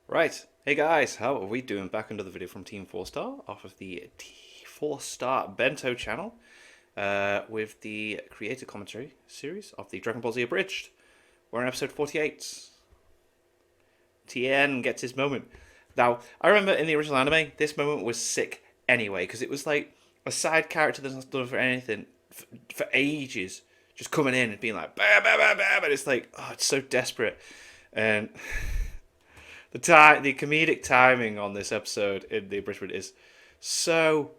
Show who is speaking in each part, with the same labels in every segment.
Speaker 1: Right, hey guys, how are we doing? Back another video from Team 4-Star off of the 4-Star Bento channel with the creator commentary series of the Dragon Ball Z Abridged. We're on episode 48. Tien gets his moment. Now, I remember in the original anime, this moment was sick anyway, because it was like a side character that's not done for anything for ages, just coming in and being like, bam, bam, bam, bam, and it's like, oh, it's so desperate. And the comedic timing on this episode in the abridgment is so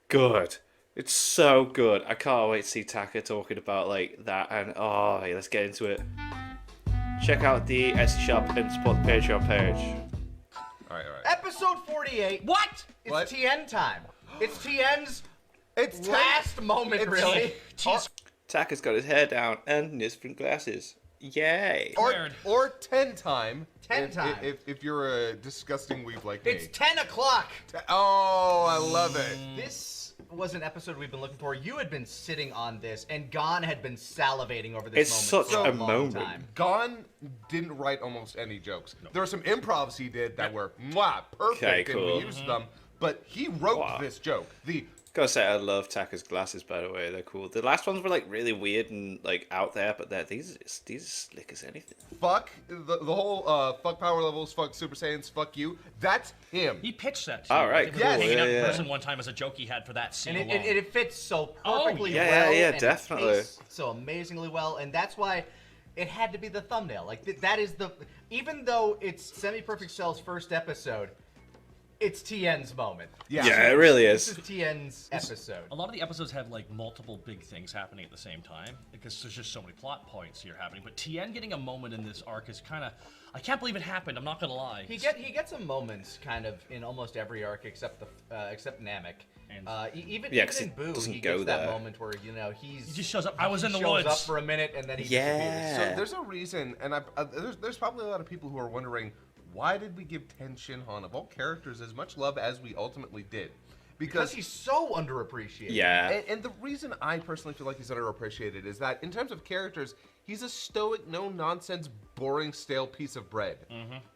Speaker 1: good. It's so good. I can't wait to see Taka talking about like that. And oh, yeah, let's get into it. Check out the Etsy shop and support the Patreon page.
Speaker 2: All right.
Speaker 3: Episode 48.
Speaker 4: What?
Speaker 3: It's Tien time. It's Tien's last moment, really.
Speaker 1: Taka's got his hair down and different glasses. Yay.
Speaker 2: Or 10 time.
Speaker 3: 10 time.
Speaker 2: If you're a disgusting weeb like me.
Speaker 3: It's 10 o'clock.
Speaker 2: Oh, I love it.
Speaker 3: This was an episode we've been looking for. You had been sitting on this, and Gon had been salivating over this
Speaker 1: It's
Speaker 3: moment
Speaker 1: such
Speaker 3: for
Speaker 1: a
Speaker 3: a long
Speaker 1: moment.
Speaker 3: time.
Speaker 2: Gon didn't write almost any jokes. No. There were some improvs he did that were perfect,
Speaker 1: Okay, cool.
Speaker 2: and we used them. But he wrote this joke.
Speaker 1: Gotta say, I love Taka's glasses, by the way. They're cool. The last ones were like really weird and like out there, but these are slick as anything.
Speaker 2: Fuck the whole fuck power levels, fuck Super Saiyans, fuck you. That's him.
Speaker 4: He pitched that to
Speaker 1: All
Speaker 4: me.
Speaker 1: right,
Speaker 4: He was
Speaker 1: cool.
Speaker 4: hanging out in
Speaker 1: Yeah.
Speaker 4: prison one time as a joke he had for that scene
Speaker 3: And
Speaker 4: alone.
Speaker 3: it fits so
Speaker 4: Oh,
Speaker 3: perfectly
Speaker 1: yeah,
Speaker 3: well.
Speaker 1: yeah,
Speaker 3: and it
Speaker 1: definitely.
Speaker 3: tastes so amazingly well, and that's why it had to be the thumbnail. Like, that is the... Even though it's Semi-Perfect Cell's first episode, it's Tien's moment.
Speaker 1: Yeah, it really
Speaker 3: This
Speaker 1: is.
Speaker 3: is Tien's episode.
Speaker 4: A lot of the episodes have like multiple big things happening at the same time because there's just so many plot points here happening. But Tien getting a moment in this arc is kind of, I can't believe it happened. I'm not gonna lie.
Speaker 3: He gets a moment kind of in almost every arc except Namek.
Speaker 4: And-
Speaker 3: Even
Speaker 1: Yeah, 'cause
Speaker 3: in
Speaker 1: it
Speaker 3: Boo,
Speaker 1: doesn't
Speaker 3: he
Speaker 1: go
Speaker 3: gets that
Speaker 1: there.
Speaker 3: moment where he
Speaker 4: He just shows up. I was in the
Speaker 3: shows
Speaker 4: woods.
Speaker 3: up for a minute and then he
Speaker 1: Yeah.
Speaker 2: So there's a reason, and there's probably a lot of people who are wondering, why did we give Ten Shinhan of all characters as much love as we ultimately did?
Speaker 3: because he's so underappreciated.
Speaker 1: Yeah.
Speaker 2: And the reason I personally feel like he's underappreciated is that in terms of characters, he's a stoic, no-nonsense, boring, stale piece of bread.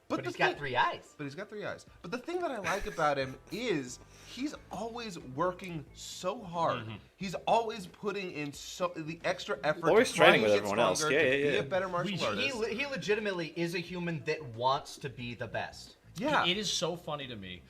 Speaker 3: But he's got 3 eyes.
Speaker 2: But he's got 3 eyes. But the thing that I like about him is he's always working so hard. He's always putting in the extra effort.
Speaker 1: Always
Speaker 2: to try
Speaker 1: training
Speaker 2: and
Speaker 1: with
Speaker 2: get
Speaker 1: everyone else.
Speaker 2: stronger,
Speaker 1: Yeah,
Speaker 2: to
Speaker 1: yeah,
Speaker 2: be
Speaker 1: yeah.
Speaker 2: a better martial artist.
Speaker 3: He legitimately is a human that wants to be the best.
Speaker 2: Yeah.
Speaker 4: It is so funny to me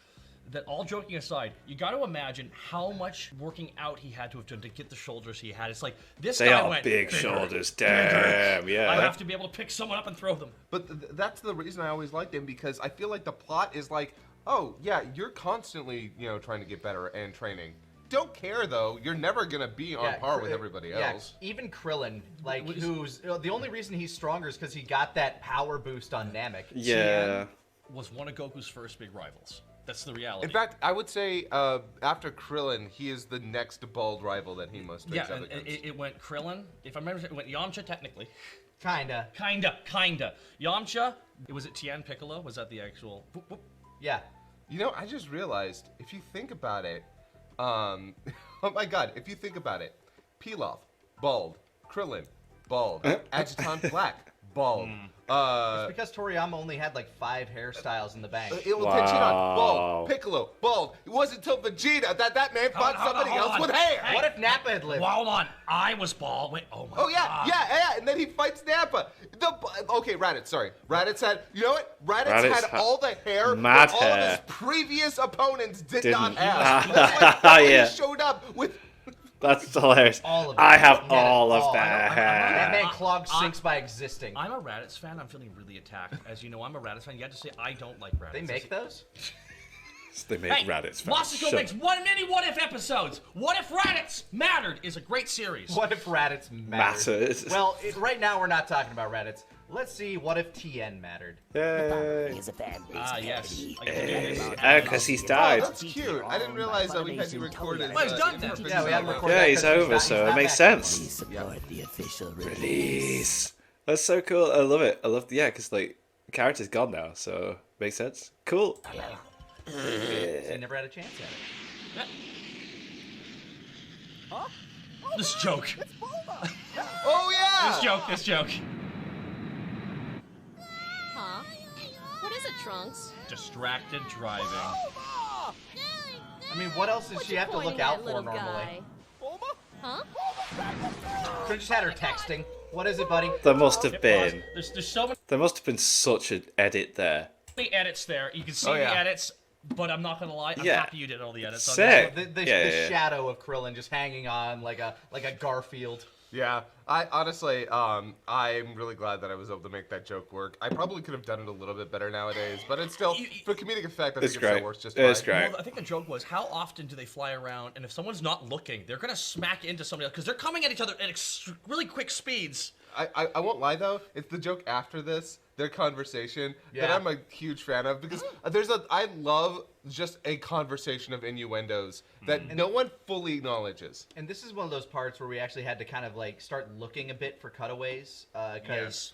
Speaker 4: that, all joking aside, you got to imagine how much working out he had to have done to get the shoulders he had. It's like this
Speaker 1: They
Speaker 4: guy
Speaker 1: are
Speaker 4: went
Speaker 1: big
Speaker 4: bigger,
Speaker 1: shoulders.
Speaker 4: bigger.
Speaker 1: Damn, yeah.
Speaker 4: I have to be able to pick someone up and throw them.
Speaker 2: But that's the reason I always liked him, because I feel like the plot is like, oh, yeah, you're constantly, trying to get better and training. Don't care, though. You're never going to be on par with everybody else.
Speaker 3: Even Krillin, who's... the only reason he's stronger is because he got that power boost on Namek.
Speaker 1: Yeah.
Speaker 4: Was one of Goku's first big rivals. That's the reality.
Speaker 2: In fact, I would say after Krillin, he is the next bald rival that he must face
Speaker 4: yeah,
Speaker 2: up
Speaker 4: and
Speaker 2: against.
Speaker 4: it went Krillin. If I remember, it went Yamcha technically.
Speaker 3: Kinda.
Speaker 4: Kinda. Yamcha. Was it Tien Piccolo? Was that the actual?
Speaker 3: Yeah.
Speaker 2: I just realized, if you think about it, oh my god, if you think about it, Pilaf, bald. Krillin, bald. Adjutant Black, bald.
Speaker 3: It's because Toriyama only had like 5 hairstyles in the bank.
Speaker 2: Tenshinhan, bald. Piccolo, bald. It wasn't until Vegeta that man fought somebody else with hair.
Speaker 4: Hey.
Speaker 3: What if Nappa had lived?
Speaker 4: Well, hold on. I was bald. Wait. Oh my.
Speaker 2: Oh yeah,
Speaker 4: God.
Speaker 2: yeah, and then he fights Nappa. Okay, Raditz. Sorry, Raditz had. You know what? Raditz had all the hair
Speaker 1: mad
Speaker 2: that all of
Speaker 1: hair.
Speaker 2: his previous opponents did
Speaker 1: Didn't.
Speaker 2: not have. That's like
Speaker 1: Yeah.
Speaker 2: he showed up with.
Speaker 1: That's hilarious.
Speaker 3: All of it.
Speaker 1: I have
Speaker 3: He had it
Speaker 1: all of
Speaker 3: all.
Speaker 1: that
Speaker 3: That
Speaker 1: hair.
Speaker 3: man clogged sinks by existing.
Speaker 4: I'm a Raditz fan. I'm feeling really attacked. As you know, I'm a Raditz fan. You have to say I don't like Raditz.
Speaker 3: They make those?
Speaker 1: They make
Speaker 4: Hey,
Speaker 1: Raditz.
Speaker 4: Wassico makes many what if episodes. What if Raditz mattered is a great series.
Speaker 3: What if Raditz mattered?
Speaker 1: Matters.
Speaker 3: Well, right now we're not talking about Raditz. Let's see what if Tien mattered.
Speaker 1: Yay.
Speaker 5: Is a fan-based
Speaker 4: Ah, yes.
Speaker 5: parody.
Speaker 4: I can do this.
Speaker 1: Because he's
Speaker 2: Oh,
Speaker 1: died.
Speaker 2: that's cute. I didn't realize that we hadn't recorded.
Speaker 4: Well, he's done that.
Speaker 3: Yeah, we haven't recorded.
Speaker 1: Yeah,
Speaker 3: that
Speaker 1: he's
Speaker 3: 'cause
Speaker 1: over,
Speaker 3: not-
Speaker 1: so
Speaker 3: he's
Speaker 1: it
Speaker 3: not
Speaker 1: makes
Speaker 3: back.
Speaker 1: sense.
Speaker 5: Please support the official release.
Speaker 1: Release. That's so cool. I love it. Because like the character's gone now, so makes sense. Cool.
Speaker 3: So he never had a chance at it.
Speaker 4: This joke.
Speaker 2: Oh yeah.
Speaker 4: This joke.
Speaker 6: Huh? What is it, Trunks?
Speaker 4: Distracted driving.
Speaker 3: I mean, what else does she have to look out for normally?
Speaker 6: Huh?
Speaker 3: She just had her texting. What is it, buddy?
Speaker 1: There must have been.
Speaker 4: There's so
Speaker 1: There must have been such an edit there.
Speaker 4: many edits there. You can see
Speaker 2: Oh, yeah.
Speaker 4: the edits, but I'm not gonna lie. I'm
Speaker 1: Yeah.
Speaker 4: happy you did all the edits.
Speaker 1: Sick.
Speaker 3: The
Speaker 1: Yeah.
Speaker 3: shadow of Krillin just hanging on like a Garfield.
Speaker 2: Yeah, I honestly, I'm really glad that I was able to make that joke work. I probably could have done it a little bit better nowadays, but it's still, for comedic effect, I think
Speaker 1: It's
Speaker 2: it
Speaker 1: great.
Speaker 2: still works just
Speaker 1: It's
Speaker 2: fine.
Speaker 1: great.
Speaker 4: Well, I think the joke was, how often do they fly around, and if someone's not looking, they're gonna smack into somebody else because they're coming at each other at really quick speeds.
Speaker 2: I won't lie though, it's the joke after this, their conversation, that
Speaker 3: Yeah.
Speaker 2: I'm a huge fan of because I love just a conversation of innuendos that no one fully acknowledges.
Speaker 3: And this is one of those parts where we actually had to kind of like start looking a bit for cutaways because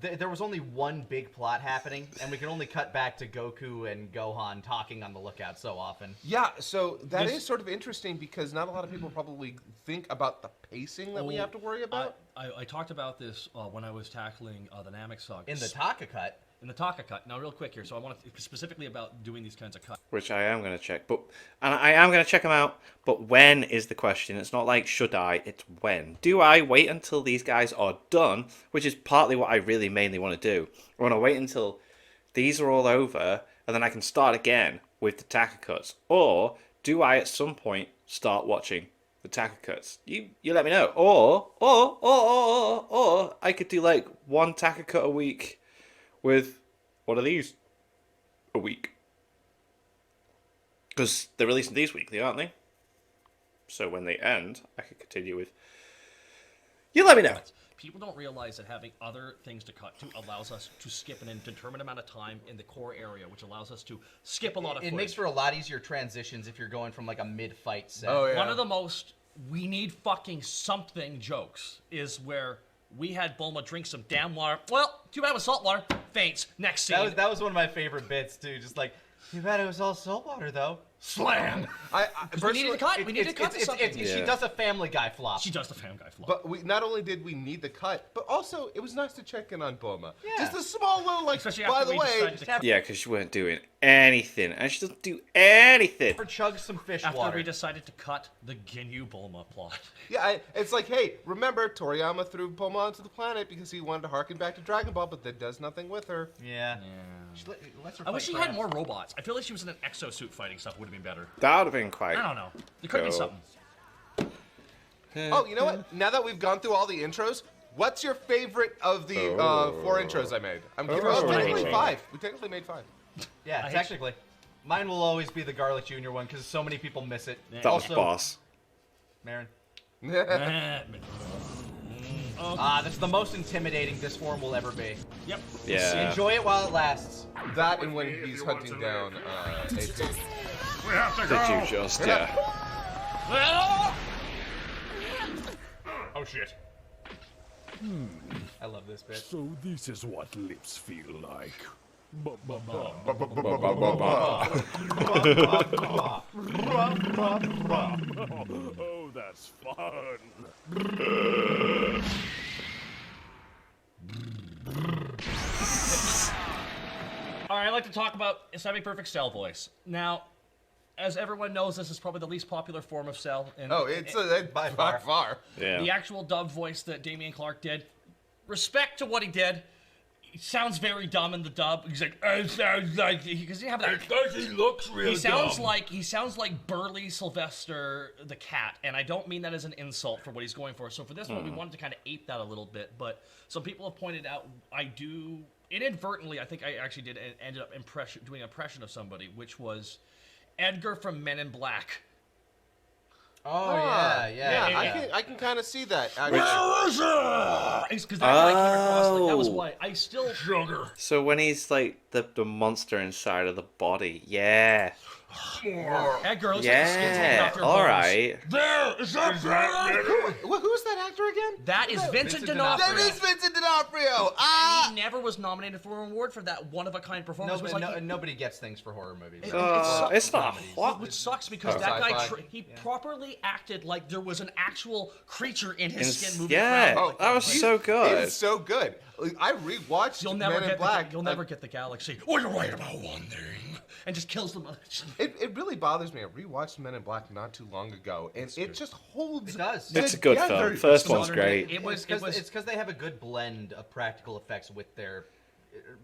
Speaker 3: there was only one big plot happening, and we could only cut back to Goku and Gohan talking on the lookout so often.
Speaker 2: Yeah, so that
Speaker 4: This-
Speaker 2: is sort of interesting because not a lot of people probably think about the pacing that we have to worry about.
Speaker 4: I talked about this when I was tackling the Namek saga.
Speaker 3: In the Taka cut,
Speaker 4: In the Taka cut. Now, real quick here, so I want to specifically about doing these kinds of cuts.
Speaker 1: Which I am going to check. And I am going to check them out. But when is the question? It's not like should I, it's when. Do I wait until these guys are done? Which is partly what I really mainly want to do. I want to wait until these are all over, and then I can start again with the Taka cuts. Or do I at some point start watching the Taka cuts? You let me know. Or I could do like one Taka cut a week with one of these a week. Because they're releasing these weekly, aren't they? So when they end, I could continue with... You let me know.
Speaker 4: People don't realize that having other things to cut to allows us to skip an indeterminate amount of time in the core area, which allows us to skip a lot of
Speaker 3: it
Speaker 4: footage.
Speaker 3: makes for a lot easier transitions if you're going from like a mid-fight set.
Speaker 2: Oh, yeah.
Speaker 4: One of the most we need fucking something jokes is where we had Bulma drink some damn water. Well, too bad it was salt water. Faints. Next scene.
Speaker 3: That was one of my favorite bits too. Just like, too bad it was all salt water though.
Speaker 4: Slam. We needed to cut. We needed to cut something.
Speaker 3: She does a Family Guy flop.
Speaker 4: She does the Family Guy flop.
Speaker 2: But we not only did we need the cut, but also it was nice to check in on Bulma.
Speaker 3: Yeah.
Speaker 2: Just a small little like.
Speaker 4: Especially
Speaker 2: By
Speaker 4: after
Speaker 2: the
Speaker 4: we
Speaker 2: way,
Speaker 4: decided to cut.
Speaker 1: Yeah, because she weren't doing anything. And she doesn't do anything.
Speaker 3: Or chug some fish
Speaker 4: After
Speaker 3: water.
Speaker 4: we decided to cut the Ginyu Bulma plot.
Speaker 2: yeah, it's like, hey, remember Toriyama threw Bulma onto the planet because he wanted to harken back to Dragon Ball, but that does nothing with her.
Speaker 3: Yeah. Lets her
Speaker 4: I wish
Speaker 3: fight
Speaker 4: she had
Speaker 3: crabs.
Speaker 4: more robots. I feel like she was in an exosuit fighting stuff would have been better.
Speaker 1: That would have been quite...
Speaker 4: I don't know. There could be
Speaker 1: Go.
Speaker 4: something.
Speaker 2: Oh, you know what? Now that we've gone through all the intros, what's your favorite of the 4 intros I made? I'm kidding.
Speaker 1: Oh.
Speaker 2: Technically 5. We technically made 5.
Speaker 3: Yeah, technically. Mine will always be the Garlic Jr. one because so many people miss it.
Speaker 1: That was
Speaker 3: Also,
Speaker 1: boss.
Speaker 3: Marin.
Speaker 4: Yep.
Speaker 3: That's the most intimidating this form will ever be.
Speaker 1: Yeah.
Speaker 3: Enjoy it while it lasts.
Speaker 2: That and when he's hunting down AP.
Speaker 1: Did you just... Yeah.
Speaker 4: Oh shit.
Speaker 3: I love this bit.
Speaker 5: So this is what lips feel like. Oh, that's fun.
Speaker 4: Alright, I'd like to talk about Semi-Perfect Cell voice. Now, as everyone knows, this is probably the least popular form of Cell. And
Speaker 2: Oh, it's by far.
Speaker 1: Yeah.
Speaker 4: the actual dub voice that Damian Clark did. Respect to what he did. He sounds very dumb in the dub. He's like, it sounds like because he have that.
Speaker 5: He looks real
Speaker 4: He sounds like Burly Sylvester the cat, and I don't mean that as an insult for what he's going for. So for this one, we wanted to kind of ape that a little bit, but some people have pointed out I do inadvertently. I think I actually did ended up doing an impression of somebody, which was Edgar from Men in Black.
Speaker 3: Oh,
Speaker 2: Yeah,
Speaker 3: yeah.
Speaker 2: I can kind of see that.
Speaker 4: Because that guy came across like that was
Speaker 1: Oh.
Speaker 4: why I still
Speaker 1: So when he's like the monster inside of the body, yeah.
Speaker 4: Edgar looks like the skin's hanging
Speaker 1: Yeah,
Speaker 4: off your balls.
Speaker 1: alright.
Speaker 5: There! Is that
Speaker 2: Who's that actor again?
Speaker 4: That is Vincent D'Onofrio.
Speaker 2: That is Vincent D'Onofrio.
Speaker 4: And
Speaker 2: Ah!
Speaker 4: he never was nominated for an award for that one-of-a-kind performance. It was like
Speaker 3: Nobody gets things for horror movies.
Speaker 4: It
Speaker 1: It's
Speaker 4: sucks.
Speaker 1: not hot.
Speaker 4: Which sucks because
Speaker 2: Oh.
Speaker 4: that guy,
Speaker 2: Sci-fi.
Speaker 4: he properly acted like there was an actual creature in his skin moving
Speaker 1: Yeah,
Speaker 4: around.
Speaker 1: that was so
Speaker 2: It
Speaker 1: good.
Speaker 2: is so good. Like, I rewatched
Speaker 4: You'll never
Speaker 2: Men in
Speaker 4: get
Speaker 2: Black.
Speaker 4: you'll never get the galaxy. say, "Oh, you're right about one thing," and just kills them.
Speaker 2: It really bothers me. I rewatched Men in Black not too long ago, and it just holds.
Speaker 3: It does.
Speaker 1: It's a good
Speaker 2: together.
Speaker 1: film. First one's great.
Speaker 3: It's because they have a good blend of practical effects with their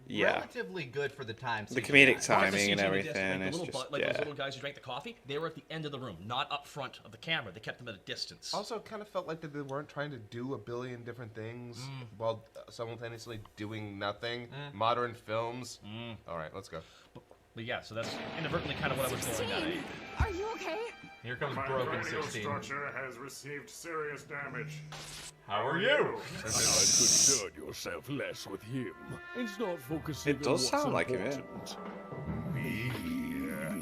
Speaker 1: Yeah.
Speaker 3: relatively good for the time.
Speaker 1: The
Speaker 3: CGI.
Speaker 1: comedic
Speaker 4: Look at the
Speaker 1: timing and
Speaker 4: CGI,
Speaker 1: everything.
Speaker 4: the
Speaker 1: It's
Speaker 4: little
Speaker 1: just,
Speaker 4: those
Speaker 1: yeah.
Speaker 4: little guys who drank the coffee, they were at the end of the room, not up front of the camera. They kept them at a distance.
Speaker 2: Also, kind of felt like that they weren't trying to do a billion different things while simultaneously doing nothing. Modern films. All right, let's go.
Speaker 4: But yeah, so that's inadvertently kind of what I was going at.
Speaker 6: 16! Are you okay?
Speaker 3: Here comes
Speaker 5: My
Speaker 3: Broken
Speaker 5: cranial
Speaker 3: 16.
Speaker 5: structure has received serious damage.
Speaker 3: How are you?
Speaker 5: I concern yourself less with him and start focusing
Speaker 1: It does sound like him, yeah.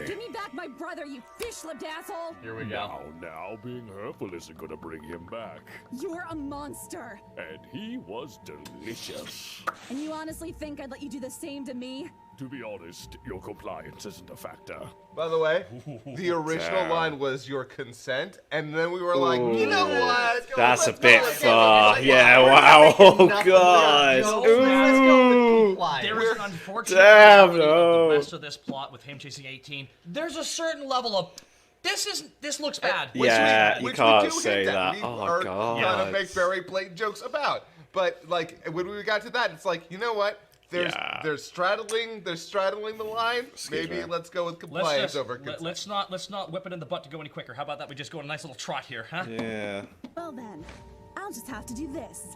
Speaker 6: Give me back my brother, you fish-lipped asshole!
Speaker 3: Here we go.
Speaker 5: Now, being hurtful isn't gonna bring him back.
Speaker 6: You're a monster!
Speaker 5: And he was delicious.
Speaker 6: And you honestly think I'd let you do the same to me?
Speaker 5: To be honest, your compliance isn't a factor.
Speaker 2: By the way, the original
Speaker 1: Damn.
Speaker 2: line was your consent, and then we were like, you know what?
Speaker 1: That's a
Speaker 2: Let's
Speaker 1: bit
Speaker 2: go.
Speaker 1: far. Yeah,
Speaker 3: We're
Speaker 1: wow.
Speaker 3: making
Speaker 1: Oh,
Speaker 3: nothing
Speaker 1: God.
Speaker 3: up. No, let's go with
Speaker 1: Ooh.
Speaker 3: compliance.
Speaker 4: There is an unfortunate
Speaker 1: Damn,
Speaker 4: reality of
Speaker 1: no.
Speaker 4: the rest of this plot with him chasing 18. There's a certain level of this looks bad.
Speaker 1: Yeah, you
Speaker 2: Which
Speaker 1: can't
Speaker 2: we do
Speaker 1: say
Speaker 2: hint at.
Speaker 1: that.
Speaker 2: We
Speaker 1: Oh,
Speaker 2: are
Speaker 1: God.
Speaker 2: gonna make very blatant jokes about. But like when we got to that, it's like, you know what?
Speaker 1: Yeah.
Speaker 2: They're straddling the line.
Speaker 1: Excuse
Speaker 2: Maybe
Speaker 1: me.
Speaker 2: let's go with compliance over consent.
Speaker 4: let's not whip it in the butt to go any quicker. How about that? We just go on a nice little trot here, huh?
Speaker 1: Yeah.
Speaker 6: Well then, I'll just have to do this.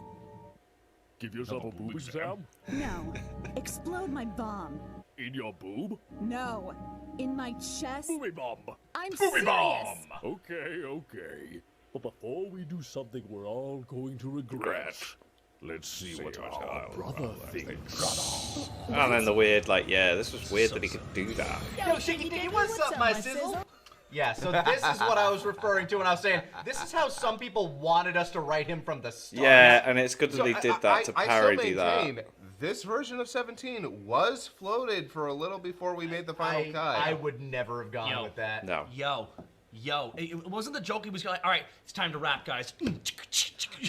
Speaker 5: Give yourself a boob exam?
Speaker 6: No. Explode my bomb.
Speaker 5: In your boob?
Speaker 6: No. In my chest.
Speaker 5: Booby bomb!
Speaker 6: I'm
Speaker 5: Booby
Speaker 6: serious!
Speaker 5: bomb! Okay. But before we do something we're all going to regret, let's see what our brother thinks.
Speaker 1: And then the weird, like, yeah, this was weird that he could do that.
Speaker 3: Yo, Shaky Diggy, what's up, my sizzle? Yeah, so this is what I was referring to when I was saying this is how some people wanted us to write him from the start.
Speaker 1: Yeah, and it's good that
Speaker 2: So
Speaker 1: they did that to parody
Speaker 2: I still
Speaker 1: that.
Speaker 2: maintain this version of 17 was floated for a little before we made the final cut.
Speaker 3: I would never have gone
Speaker 4: Yo.
Speaker 3: with that.
Speaker 1: No.
Speaker 4: Yo, it wasn't the joke. He was like, all right, it's time to rap, guys.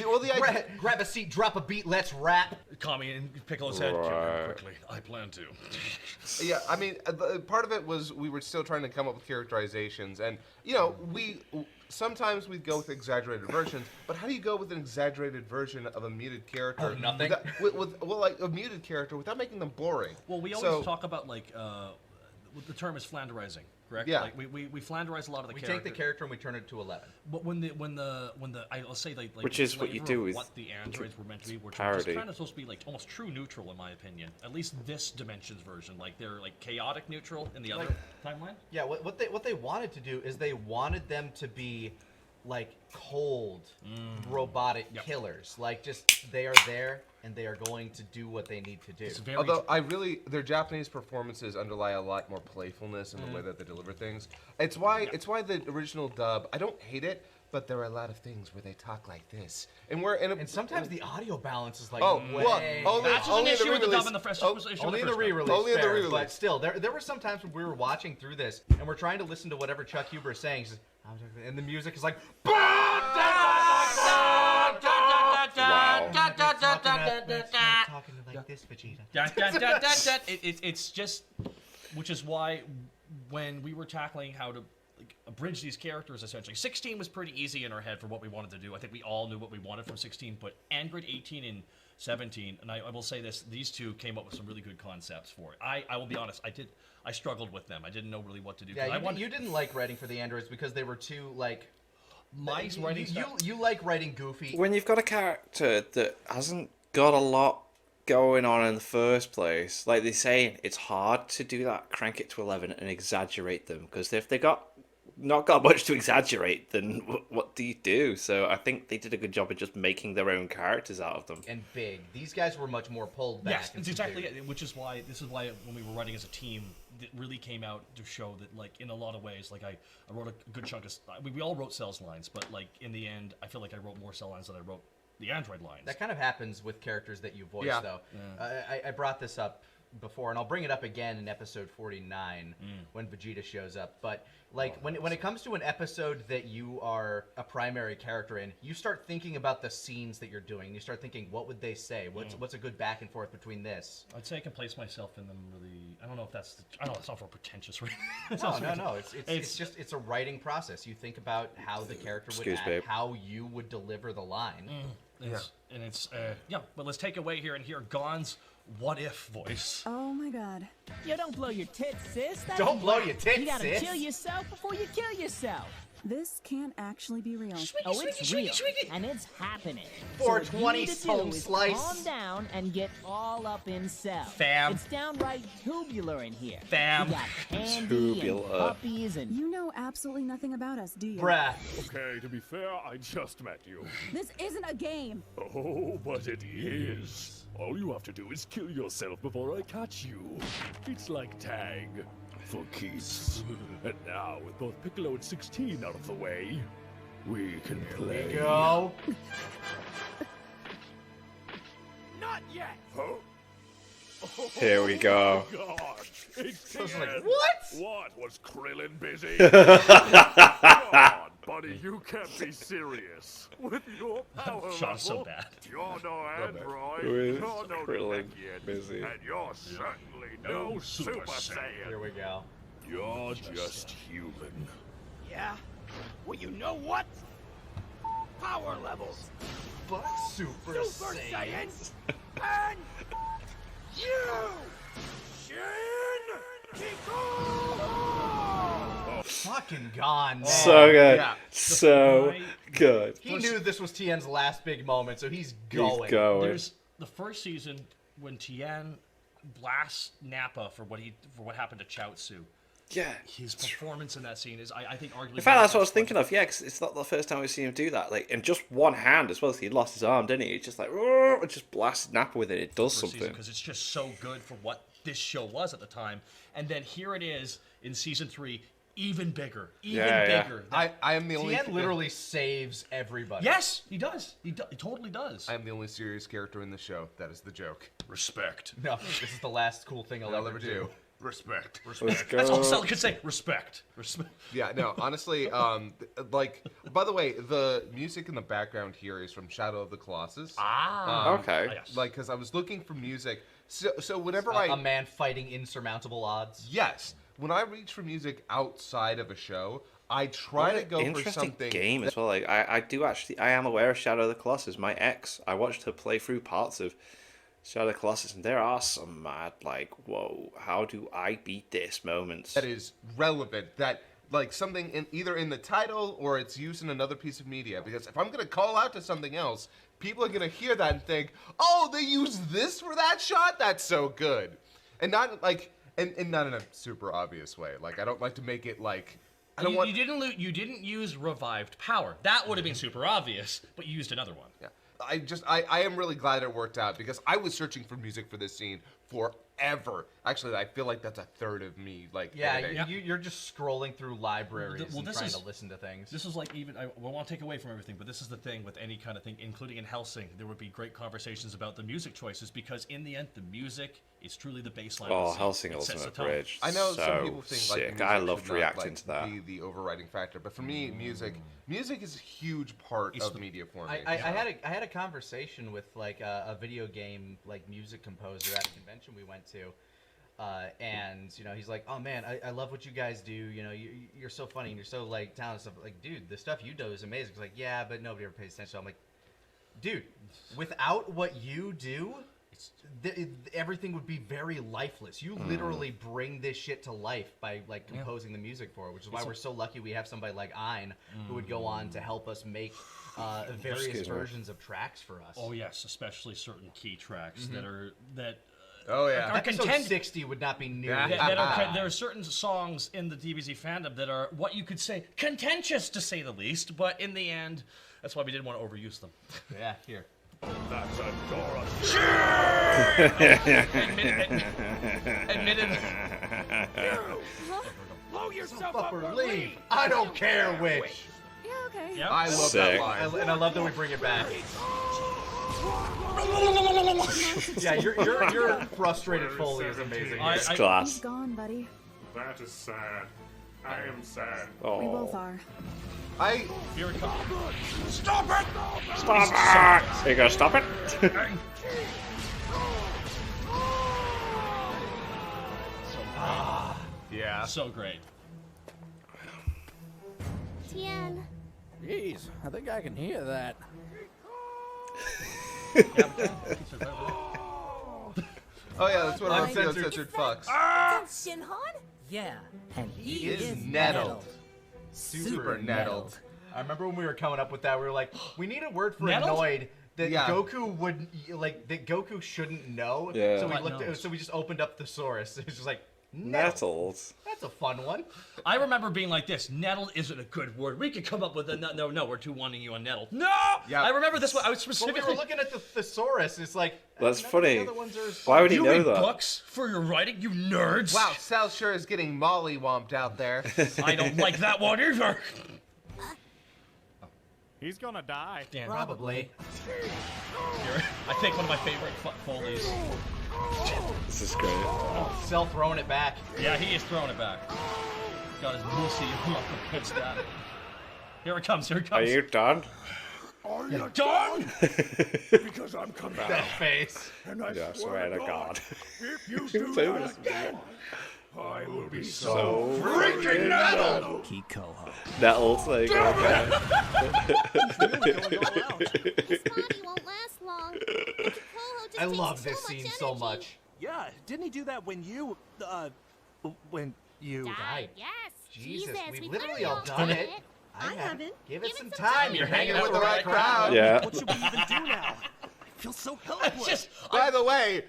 Speaker 2: Well, the idea,
Speaker 3: Grab a seat, drop a beat, let's rap.
Speaker 4: Kami and Piccolo's head. Kill him quickly. I plan to.
Speaker 2: yeah, I mean, part of it was we were still trying to come up with characterizations, and you know, sometimes we'd go with exaggerated versions, but how do you go with an exaggerated version of a muted character?
Speaker 3: Of nothing?
Speaker 2: Well, like a muted character without making them boring.
Speaker 4: Well, we always talk about like the term is flanderizing, correct?
Speaker 2: Yeah.
Speaker 4: Like we flanderize a lot of the
Speaker 3: We
Speaker 4: characters.
Speaker 3: take the character and we turn it to 11.
Speaker 4: But when the I'll say like
Speaker 1: Which
Speaker 4: the
Speaker 1: is what you
Speaker 4: flavor
Speaker 1: do
Speaker 4: of
Speaker 1: with
Speaker 4: what the androids were meant to be, which are
Speaker 1: parody.
Speaker 4: just kind of supposed to be like almost true neutral in my opinion. At least this dimensions version, like they're like chaotic neutral in the other timeline.
Speaker 3: Yeah, what they wanted to do is they wanted them to be like cold, robotic killers. Like just they are there and they are going to do what they need to do.
Speaker 4: It's very
Speaker 2: Although their Japanese performances underlie a lot more playfulness in the way that they deliver things. It's why the original dub, I don't hate it, but there are a lot of things where they talk like this,
Speaker 3: And sometimes the audio balance is like way.
Speaker 4: That's just an
Speaker 2: only in the
Speaker 4: issue with the dub
Speaker 2: re-release.
Speaker 4: and the fresh.
Speaker 3: Only in the re-release.
Speaker 2: Only in the
Speaker 3: fair,
Speaker 2: re-release.
Speaker 3: But still, there were some times when we were watching through this and we're trying to listen to whatever Chuck Huber is saying. He says, and the music is like. Talking like this, Vegeta.
Speaker 4: It's just, which is why when we were tackling how to like, abridge these characters, essentially, 16 was pretty easy in our head for what we wanted to do. I think we all knew what we wanted from 16, but Android 18 and 17, and I will say this: these two came up with some really good concepts for it. I will be honest, I struggled with them. I didn't know really what to do.
Speaker 3: Yeah, you didn't like writing for the androids because they were too like.
Speaker 4: My writing style.
Speaker 3: You like writing goofy.
Speaker 1: When you've got a character that hasn't got a lot going on in the first place, like they're saying, it's hard to do that, crank it to 11 and exaggerate them, because if they not got much to exaggerate, then what do you do? So I think they did a good job of just making their own characters out of them.
Speaker 3: And big. These guys were much more pulled back.
Speaker 4: Yes, it's exactly it. Which is why when we were writing as a team, it really came out to show that, like, in a lot of ways, like I wrote a good chunk of. We all wrote Cell's lines, but like in the end, I feel like I wrote more Cell lines than I wrote the Android lines.
Speaker 3: That kind of happens with characters that you voice,
Speaker 2: Yeah.
Speaker 3: though. I brought this up before, and I'll bring it up again in episode 49 when Vegeta shows up. But like when it comes to an episode that you are a primary character in, you start thinking about the scenes that you're doing. You start thinking, what would they say? What's a good back and forth between this?
Speaker 4: I'd say I can place myself in them really. I don't know if that's. I don't know. It's not for pretentious reason.
Speaker 3: No. It's just it's a writing process. You think about how the character would act, how you would deliver the line.
Speaker 4: But let's take away here and hear Gon's what if voice.
Speaker 6: Oh my god.
Speaker 7: Yo, don't blow your tits, sis. That's
Speaker 3: Don't blow your tits,
Speaker 7: You gotta
Speaker 3: sis.
Speaker 7: kill yourself before you kill yourself.
Speaker 6: This can't actually be real.
Speaker 7: Oh, it's real, and it's happening.
Speaker 3: 420
Speaker 7: so what you
Speaker 3: home
Speaker 7: need to do is
Speaker 3: slice.
Speaker 7: calm down and get all up in cell.
Speaker 4: Fam.
Speaker 7: It's downright tubular in here.
Speaker 4: Fam.
Speaker 7: We got candy
Speaker 1: Tubular.
Speaker 7: and puppies and...
Speaker 6: You know absolutely nothing about us, do you?
Speaker 3: Bruh.
Speaker 5: Okay, to be fair, I just met you.
Speaker 6: This isn't a game.
Speaker 5: Oh, but it is. All you have to do is kill yourself before I catch you. It's like tag. For keeps. And now, with both Piccolo and 16 out of the way, we can play.
Speaker 3: Go.
Speaker 5: Not yet! Huh?
Speaker 1: Here we go.
Speaker 5: God, it's
Speaker 3: I was
Speaker 5: Tien.
Speaker 3: like, what?
Speaker 5: What? Was Krillin busy? Come on, buddy, you can't be serious. With your power
Speaker 4: Shot so
Speaker 5: level,
Speaker 4: bad.
Speaker 5: you're no android,
Speaker 1: With
Speaker 5: you're no
Speaker 1: Krillin
Speaker 5: Namekian,
Speaker 1: busy.
Speaker 5: and you're certainly no Super Saiyan.
Speaker 3: Here we go.
Speaker 5: You're just human.
Speaker 8: Yeah? Well, you know what? Power levels.
Speaker 3: Fuck Super Saiyan.
Speaker 8: And you! Shin Kiko!
Speaker 3: Fucking gone, man.
Speaker 1: So good.
Speaker 3: Yeah.
Speaker 1: So good.
Speaker 3: He knew this was Tien's last big moment, so he's going.
Speaker 1: He's going.
Speaker 4: There's the first season when Tien blasts Nappa for what happened to Chaozu.
Speaker 1: Yeah.
Speaker 4: His performance in that scene is, I think, arguably.
Speaker 1: In fact, that's what I was thinking of. Yeah, because it's not the first time we've seen him do that. Like, in just one hand as well. So he lost his arm, didn't he? It's just like, it just blasted Nappa with it. It does something.
Speaker 4: Because it's just so good for what this show was at the time. And then here it is in season 3, even bigger, bigger.
Speaker 2: I am the only.
Speaker 3: Tien literally saves everybody.
Speaker 4: Yes, he does. He totally does.
Speaker 2: I am the only serious character in the show. That is the joke.
Speaker 4: Respect.
Speaker 3: No, this is the last cool thing I'll ever do.
Speaker 2: Respect.
Speaker 1: Let's go.
Speaker 4: That's all Cell could say. Respect. Respect.
Speaker 2: Yeah, no, honestly, like, by the way, the music in the background here is from Shadow of the Colossus.
Speaker 1: Okay.
Speaker 4: Yes.
Speaker 2: Like, because I was looking for music. So whenever
Speaker 3: A man fighting insurmountable odds.
Speaker 2: Yes, when I reach for music outside of a show, I try to go for
Speaker 1: Interesting
Speaker 2: something.
Speaker 1: game as well. Like, I am aware of Shadow of the Colossus. My ex, I watched her play through parts of Shadow of the Colossus, and there are some mad, like, whoa, how do I beat this moments.
Speaker 2: That is relevant. That, like, something either in the title or it's used in another piece of media. Because if I'm going to call out to something else, people are going to hear that and think, oh, they used this for that shot? That's so good. And not, like, and not in a super obvious way. Like, I don't like to make it, like, I don't want...
Speaker 4: You didn't use revived power. That would have been super obvious, but you used another one.
Speaker 2: Yeah. I am really glad it worked out because I was searching for music for this scene forever. Actually, I feel like that's a third of me. Like,
Speaker 3: Yeah, you're just scrolling through libraries and
Speaker 4: this
Speaker 3: trying
Speaker 4: is-
Speaker 3: to listen to things.
Speaker 4: This is like even I won't take away from everything, but this is the thing with any kind of thing, including in Hellsing, there would be great conversations about the music choices because in the end, the music is truly the baseline.
Speaker 1: Oh,
Speaker 4: of the scene.
Speaker 1: Hellsing
Speaker 4: It sets
Speaker 1: Ultimate
Speaker 4: the tone.
Speaker 1: Bridge.
Speaker 2: I know
Speaker 1: so
Speaker 2: some people think like
Speaker 1: sick.
Speaker 2: music
Speaker 1: I
Speaker 2: should
Speaker 1: loved
Speaker 2: not,
Speaker 1: reacting
Speaker 2: like,
Speaker 1: to that.
Speaker 2: be the overriding factor, but for me, music is a huge part of media for me.
Speaker 3: I had a conversation with like a video game like music composer at a convention we went to, and you know he's like, oh man, I love what you guys do. You know you're so funny and you're so like talented stuff. Like dude, the stuff you do is amazing. He's like, yeah, but nobody ever pays attention. So I'm like, dude, without what you do, everything would be very lifeless. You literally bring this shit to life by like composing the music for it, which is why we're so lucky we have somebody like Ein who would go on to help us make various versions of tracks for us.
Speaker 4: Oh yes, especially certain key tracks that
Speaker 2: Oh yeah.
Speaker 4: are
Speaker 3: Episode
Speaker 4: contend-
Speaker 3: 60 would not be new.
Speaker 4: there are certain songs in the DBZ fandom that are what you could say contentious to say the least, but in the end, that's why we didn't want to overuse them.
Speaker 3: Yeah, here.
Speaker 5: That's a Dora.
Speaker 4: Admitted.
Speaker 8: Blow yourself
Speaker 3: Up
Speaker 8: up
Speaker 3: or
Speaker 8: or
Speaker 3: leave.
Speaker 8: leave.
Speaker 3: I don't care which.
Speaker 6: Yeah, okay.
Speaker 4: Yep.
Speaker 2: I love
Speaker 1: Sick.
Speaker 2: that line.
Speaker 3: And I love that we bring it back. Yeah, your frustrated Foley is amazing.
Speaker 1: It's class.
Speaker 6: He's gone, buddy.
Speaker 5: That is sad. I am sad.
Speaker 1: Oh.
Speaker 6: We both are.
Speaker 4: Here it comes.
Speaker 8: Stop it!
Speaker 1: Stop it! You gonna stop it?
Speaker 2: Yeah.
Speaker 4: So great.
Speaker 9: Tien.
Speaker 10: Jeez, I think I can hear that.
Speaker 2: Oh yeah, that's what our
Speaker 3: Uncensored.
Speaker 2: uncensored fucks.
Speaker 9: That's Shinhan?
Speaker 7: Yeah, and
Speaker 2: He is nettled. Super nettled.
Speaker 3: I remember when we were coming up with that, we were like, we need a word for
Speaker 4: Nettled?
Speaker 3: annoyed that
Speaker 2: Yeah.
Speaker 3: Goku would that Goku shouldn't know.
Speaker 1: Yeah.
Speaker 3: So we
Speaker 4: What
Speaker 3: looked
Speaker 4: knows?
Speaker 3: so we just opened up thesaurus. It's just like nettled.
Speaker 1: Nettled.
Speaker 3: That's a fun one.
Speaker 4: I remember being like this. Nettled isn't a good word. We could come up with a no. We're too wanting you on nettled. No.
Speaker 2: Yeah.
Speaker 4: I remember this one. I was
Speaker 3: When we
Speaker 4: specifically
Speaker 3: were looking at the thesaurus, it's like
Speaker 1: That's
Speaker 3: none of
Speaker 1: funny.
Speaker 3: The other ones are
Speaker 1: Why would he
Speaker 4: you
Speaker 1: know
Speaker 4: read
Speaker 1: that?
Speaker 4: books for your writing, you nerds.
Speaker 2: Wow, Sal sure is getting mollywomped out there.
Speaker 4: I don't like that one either.
Speaker 10: He's gonna die.
Speaker 4: Dan,
Speaker 3: Probably.
Speaker 4: Here, I think one of my favorite Foley's.
Speaker 1: This is great.
Speaker 3: Cell throwing it back.
Speaker 4: Yeah, he is throwing it back. Got his pussy puts down. Here it comes. Here it
Speaker 1: Are
Speaker 4: comes.
Speaker 1: you done?
Speaker 5: Are you
Speaker 4: done?
Speaker 5: Because I'm coming
Speaker 3: That
Speaker 5: back.
Speaker 3: face.
Speaker 5: And I
Speaker 1: Yeah,
Speaker 5: swear to God, if you do
Speaker 1: So
Speaker 5: that again, I will be
Speaker 1: So
Speaker 5: freaking nettled.
Speaker 10: Kikoho.
Speaker 1: nettled. Like, okay.
Speaker 9: His body won't last long. Kikoho just
Speaker 3: I
Speaker 9: takes
Speaker 3: love this
Speaker 9: so
Speaker 3: scene
Speaker 9: much
Speaker 3: so
Speaker 9: energy.
Speaker 3: much.
Speaker 10: Yeah, didn't he do that when you,
Speaker 9: Died. Yes.
Speaker 3: Jesus, we've
Speaker 9: we've
Speaker 3: literally all done it.
Speaker 9: I haven't.
Speaker 3: Give it some time. You're hanging out
Speaker 2: with the right crowd.
Speaker 1: Yeah.
Speaker 10: What should we even do now? I feel so helpless.
Speaker 4: It's just.
Speaker 2: By the way,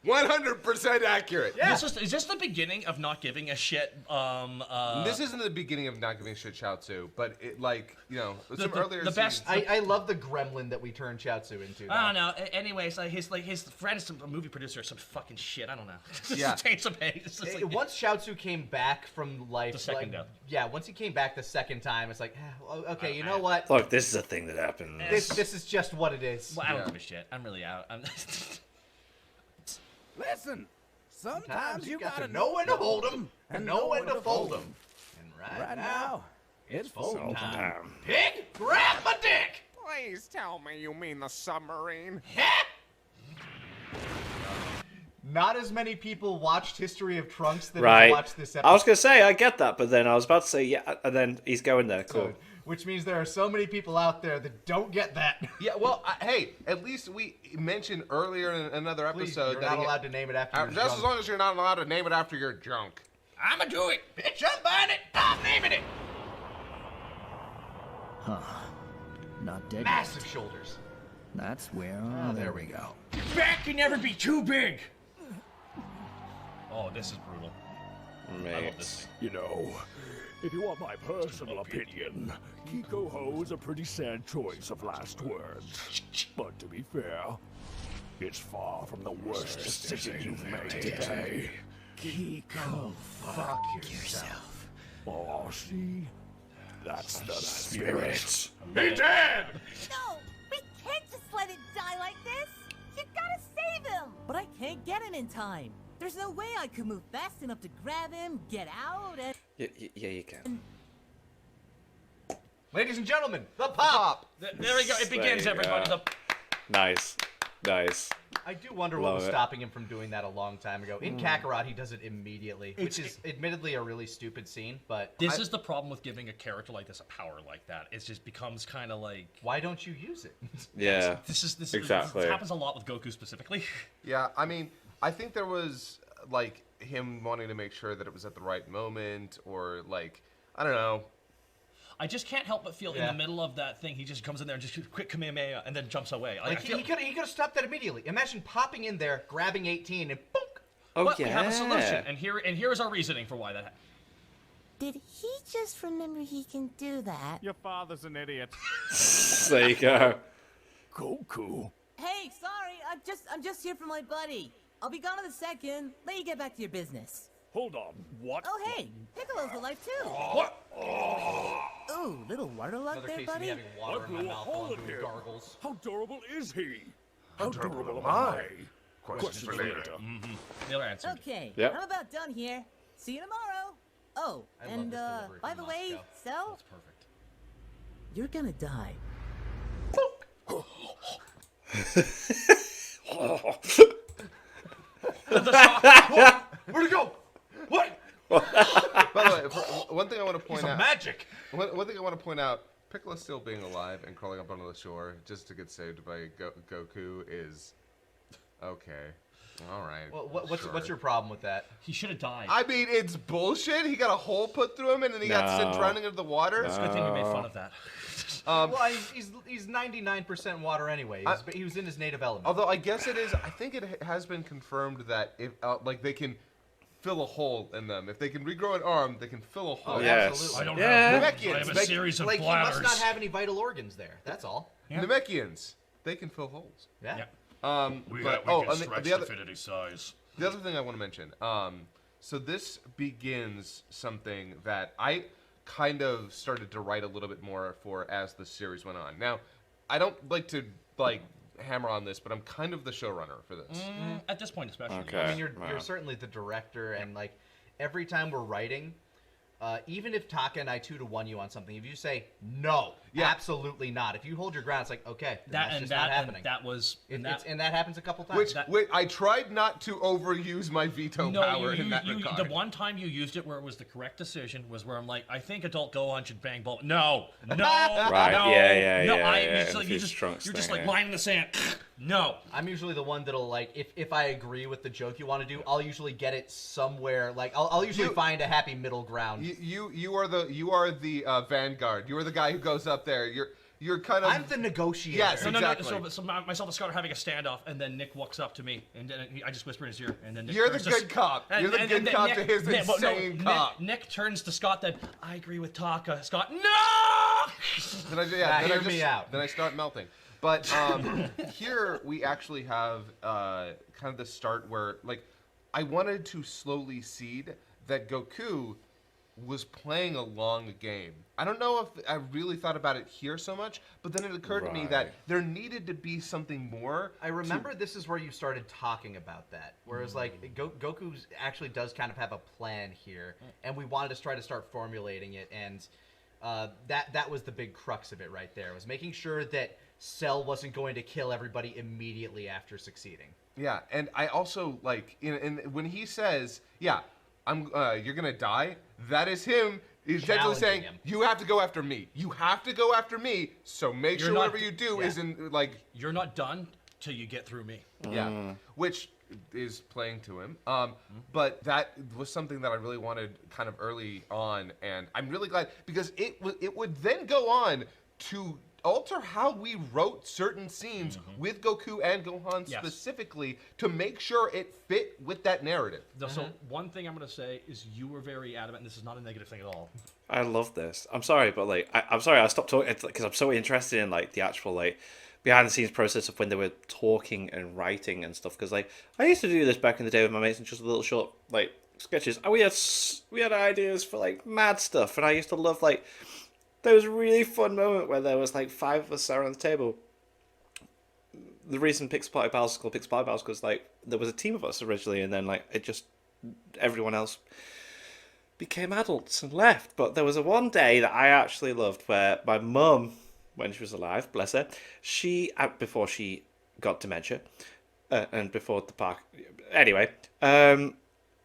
Speaker 2: 100% accurate.
Speaker 3: Yeah.
Speaker 4: Is this the beginning of not giving a shit?
Speaker 2: This isn't the beginning of not giving a shit Chaozu, but it some
Speaker 4: the
Speaker 2: earlier
Speaker 4: best-
Speaker 2: scenes-
Speaker 3: I love the gremlin that we turned Chaozu into.
Speaker 4: I don't know. Anyways, his friend is a movie producer, some fucking shit. I don't know. Just
Speaker 2: Yeah.
Speaker 4: change some pay. It's just like,
Speaker 3: Once Chaozu came back from life,
Speaker 4: The second death.
Speaker 3: Yeah, once he came back the second time, it's like, okay, you know what?
Speaker 1: Look, this is a thing that happens.
Speaker 3: This is just what it is.
Speaker 4: well, I don't
Speaker 2: Yeah.
Speaker 4: give a shit. I'm really out.
Speaker 10: Listen, sometimes you
Speaker 3: got
Speaker 10: gotta
Speaker 3: to know when to hold 'em and know when to fold 'em. And
Speaker 10: Right now, it's folding time.
Speaker 3: Pig, grab my dick.
Speaker 8: Please tell me you mean the submarine.
Speaker 3: Not as many people watched History of Trunks that
Speaker 1: Right.
Speaker 3: watched this episode.
Speaker 1: I was gonna say I get that, but then I was about to say yeah, and then he's going there. Cool.
Speaker 3: Which means there are so many people out there that don't get that.
Speaker 2: Yeah, well, hey, at least we mentioned earlier in another
Speaker 3: Please,
Speaker 2: episode
Speaker 3: you're
Speaker 2: that
Speaker 3: not
Speaker 2: he-
Speaker 3: allowed to name it after your
Speaker 2: just as
Speaker 3: junk.
Speaker 2: long as you're not allowed to name it after your junk.
Speaker 3: I'ma do it. Bitch, I'm buying it. I'm naming it.
Speaker 10: Not dead.
Speaker 3: Massive shoulders.
Speaker 10: That's where.
Speaker 3: Oh, there we go.
Speaker 4: Back can never be too big. Oh, this is brutal. I love this.
Speaker 1: Mate.
Speaker 5: You know, if you want my personal opinion, Kikoho is a pretty sad choice of last words. But to be fair, it's far from the worst decision you've made today.
Speaker 10: Kiko.
Speaker 3: Fuck yourself.
Speaker 5: Oh, see? That's the spirit.
Speaker 2: Be dead!
Speaker 9: No, we can't just let it die like this. You gotta save him.
Speaker 7: But I can't get him in time. There's no way I could move fast enough to grab him, get out, and...
Speaker 1: Yeah, you can.
Speaker 3: Ladies and gentlemen, the pop.
Speaker 4: There we go. It begins,
Speaker 1: There you
Speaker 4: everybody.
Speaker 1: go. Nice.
Speaker 3: I do wonder what
Speaker 1: Love
Speaker 3: was
Speaker 1: it.
Speaker 3: stopping him from doing that a long time ago. In Kakarot, he does it immediately, which is admittedly a really stupid scene, but
Speaker 4: This is the problem with giving a character like this a power like that. It just becomes kind of like
Speaker 3: why don't you use it?
Speaker 1: Yeah.
Speaker 4: this
Speaker 1: Exactly.
Speaker 4: This happens a lot with Goku specifically.
Speaker 2: Yeah, I mean, I think there was, like, him wanting to make sure that it was at the right moment, or, like, I don't know.
Speaker 4: I just can't help but feel in
Speaker 3: Yeah.
Speaker 4: the middle of that thing, he just comes in there and just quick Kamehameha and then jumps away.
Speaker 3: Like,
Speaker 4: I feel,
Speaker 3: he could have stopped that immediately. Imagine popping in there, grabbing 18, and boom!
Speaker 1: Oh
Speaker 4: but
Speaker 1: yeah.
Speaker 4: we have a solution, and here is our reasoning for why that happened.
Speaker 9: Did he just remember he can do that?
Speaker 10: Your father's an idiot.
Speaker 1: There you go.
Speaker 5: Goku.
Speaker 7: Hey, sorry, I'm just here for my buddy. I'll be gone in a second. Let you get back to your business.
Speaker 5: Hold on. What?
Speaker 7: Oh, hey, Piccolo's alive too.
Speaker 4: What?
Speaker 7: Ooh, little water luck
Speaker 3: Another
Speaker 7: there,
Speaker 3: case of me
Speaker 7: buddy.
Speaker 3: having water
Speaker 5: I
Speaker 3: in my
Speaker 5: blew a
Speaker 3: mouth
Speaker 5: hole
Speaker 3: while
Speaker 5: in
Speaker 3: I'm doing
Speaker 5: here.
Speaker 3: gargles.
Speaker 5: How durable is he? How durable am I?
Speaker 2: Questions for later.
Speaker 4: The other answer.
Speaker 7: Okay,
Speaker 1: Yep.
Speaker 7: I'm about done here. See you tomorrow. Oh,
Speaker 3: I love
Speaker 7: and
Speaker 3: this delivery
Speaker 7: by
Speaker 3: from
Speaker 7: the way,
Speaker 3: Moscow.
Speaker 7: Cell,
Speaker 3: That's perfect.
Speaker 7: you're gonna die.
Speaker 3: Where'd it go? What?
Speaker 2: By the way, one thing I want to point out.
Speaker 3: Magic.
Speaker 2: One thing I want to point out. Piccolo still being alive and crawling up onto the shore just to get saved by Goku is okay. All right.
Speaker 3: Well,
Speaker 2: sure.
Speaker 3: what's your problem with that?
Speaker 4: He should have died.
Speaker 2: I mean, it's bullshit. He got a hole put through him, and then he got sent
Speaker 1: No.
Speaker 2: drowning into the water.
Speaker 4: It's a good thing you made fun of that.
Speaker 3: Well, he's 99% water anyway. He was in his native element.
Speaker 2: Although I guess it is. I think it has been confirmed that if like they can fill a hole in them. If they can regrow an arm, they can fill a hole.
Speaker 3: Oh,
Speaker 1: Yes.
Speaker 3: absolutely.
Speaker 4: I don't
Speaker 1: Yeah.
Speaker 4: have.
Speaker 2: Namekians,
Speaker 4: I have a
Speaker 2: like-
Speaker 4: series of
Speaker 3: Like he
Speaker 4: bladders.
Speaker 3: must not have any vital organs there. That's all.
Speaker 4: Yeah.
Speaker 2: Namekians, they can fill holes.
Speaker 3: Yeah.
Speaker 4: Yeah.
Speaker 5: We
Speaker 2: But,
Speaker 5: can
Speaker 2: and
Speaker 5: stretch
Speaker 2: the
Speaker 5: to
Speaker 2: other,
Speaker 5: fit any size.
Speaker 2: the other thing I want to mention. So this begins something that I kind of started to write a little bit more for as the series went on. Now, I don't like to hammer on this, but I'm kind of the showrunner for this.
Speaker 4: At this point, especially.
Speaker 1: Okay.
Speaker 3: I mean, you're
Speaker 1: Wow.
Speaker 3: certainly the director, and like every time we're writing, even if Taka and I 2-1 you on something, if you say no,
Speaker 2: Yeah.
Speaker 3: absolutely not. If you hold your ground, it's like okay, then that's just not
Speaker 4: and
Speaker 3: happening.
Speaker 4: that was
Speaker 3: and that happens a couple times.
Speaker 2: Which I tried not to overuse my veto power in that regard.
Speaker 4: the one time you used it where it was the correct decision was where I'm like, I think adult Gohan should bang ball. No,
Speaker 1: Right,
Speaker 4: no,
Speaker 1: yeah,
Speaker 4: no.
Speaker 1: yeah,
Speaker 4: I
Speaker 1: yeah,
Speaker 4: usually
Speaker 1: and
Speaker 4: you
Speaker 1: his
Speaker 4: just
Speaker 1: trunks
Speaker 4: you're just
Speaker 1: thing,
Speaker 4: like
Speaker 1: yeah.
Speaker 4: line in the sand. No,
Speaker 3: I'm usually the one that'll like if I agree with the joke you want to do, I'll usually get it somewhere. Like I'll usually find a happy middle ground.
Speaker 2: You are the vanguard. You are the guy who goes up there. You're kind of.
Speaker 3: I'm the negotiator.
Speaker 2: Yes.
Speaker 4: no.
Speaker 2: Exactly.
Speaker 4: So myself and Scott are having a standoff, and then Nick walks up to me, and then I just whisper in his ear, and then Nick
Speaker 2: You're the
Speaker 4: turns
Speaker 2: good cop.
Speaker 4: and-
Speaker 2: You're the
Speaker 4: and
Speaker 2: good
Speaker 4: then
Speaker 2: cop to his
Speaker 4: Nick- but no,
Speaker 2: insane cop.
Speaker 4: Nick turns to Scott. Then I agree with Taka. Scott, no.
Speaker 3: Hear me out.
Speaker 2: Then I start melting. But here we actually have kind of the start where, like, I wanted to slowly seed that Goku was playing a long game. I don't know if I really thought about it here so much, but then it occurred to me that
Speaker 1: Right.
Speaker 2: there needed to be something more.
Speaker 3: I remember this is where you started talking about that. Whereas, like, Goku actually does kind of have a plan here, and we wanted to try to start formulating it, and that was the big crux of it right there, was making sure that Cell wasn't going to kill everybody immediately after succeeding.
Speaker 2: Yeah, and I also like when he says, "Yeah, you're gonna die," that is him. He's essentially
Speaker 3: Challenging
Speaker 2: saying,
Speaker 3: him.
Speaker 2: "You have to go after me. You have to go after me. So make
Speaker 4: You're
Speaker 2: sure
Speaker 4: not-
Speaker 2: whatever you do
Speaker 3: yeah.
Speaker 2: is in like
Speaker 4: You're not done till you get through me.
Speaker 2: yeah," which is playing to him. But that was something that I really wanted kind of early on, and I'm really glad because it would then go on to alter how we wrote certain scenes with Goku and Gohan
Speaker 4: Yes.
Speaker 2: specifically to make sure it fit with that narrative.
Speaker 4: So one thing I'm going to say is you were very adamant, and this is not a negative thing at all.
Speaker 1: I love this. I'm sorry, but like, I'm sorry. I stopped talking because I'm so interested in like the actual like behind the scenes process of when they were talking and writing and stuff. Because like I used to do this back in the day with my mates and just little short like sketches. And we had ideas for like mad stuff, and I used to love like. There was a really fun moment where there was like 5 of us sat around the table. The reason Pixel Party Pals is called Pixel Party Pals because like there was a team of us originally, and then like everyone else became adults and left. But there was one day that I actually loved where my mum, when she was alive, bless her, she before she got dementia, and before the park, anyway,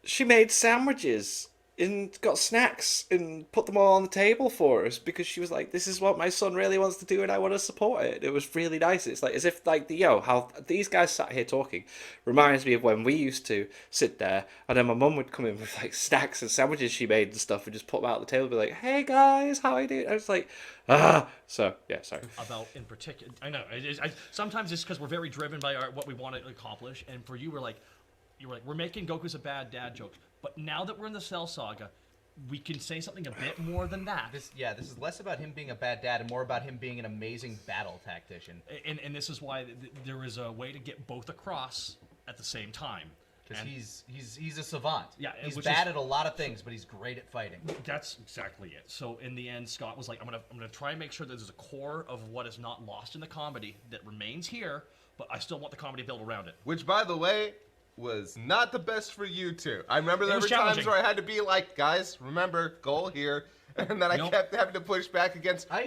Speaker 1: she made sandwiches and got snacks and put them all on the table for us because she was like, this is what my son really wants to do and I want to support it. It was really nice. It's like as if like how these guys sat here talking reminds me of when we used to sit there and then my mum would come in with like snacks and sandwiches she made and stuff and just put them out on the table and be like, hey guys, how are you doing? I was like, so yeah, sorry.
Speaker 4: About in particular, I know. Sometimes it's because we're very driven by what we want to accomplish, and for you, we're making Goku's a bad dad joke. But now that we're in the Cell Saga, we can say something a bit more than that.
Speaker 3: This is less about him being a bad dad and more about him being an amazing battle tactician.
Speaker 4: And this is why there is a way to get both across at the same time.
Speaker 3: Because he's a savant.
Speaker 4: Yeah,
Speaker 3: he's
Speaker 4: which
Speaker 3: bad
Speaker 4: is-
Speaker 3: at a lot of things, but he's great at fighting.
Speaker 4: That's exactly it. So in the end, Scott was like, I'm gonna try and make sure that there's a core of what is not lost in the comedy that remains here, but I still want the comedy built around it.
Speaker 2: Which, by the way, was not the best for you two. I remember there
Speaker 4: was
Speaker 2: were times
Speaker 4: challenging.
Speaker 2: where I had to be like, guys, remember, goal here. And then I
Speaker 4: Nope.
Speaker 2: kept having to push back against.
Speaker 3: I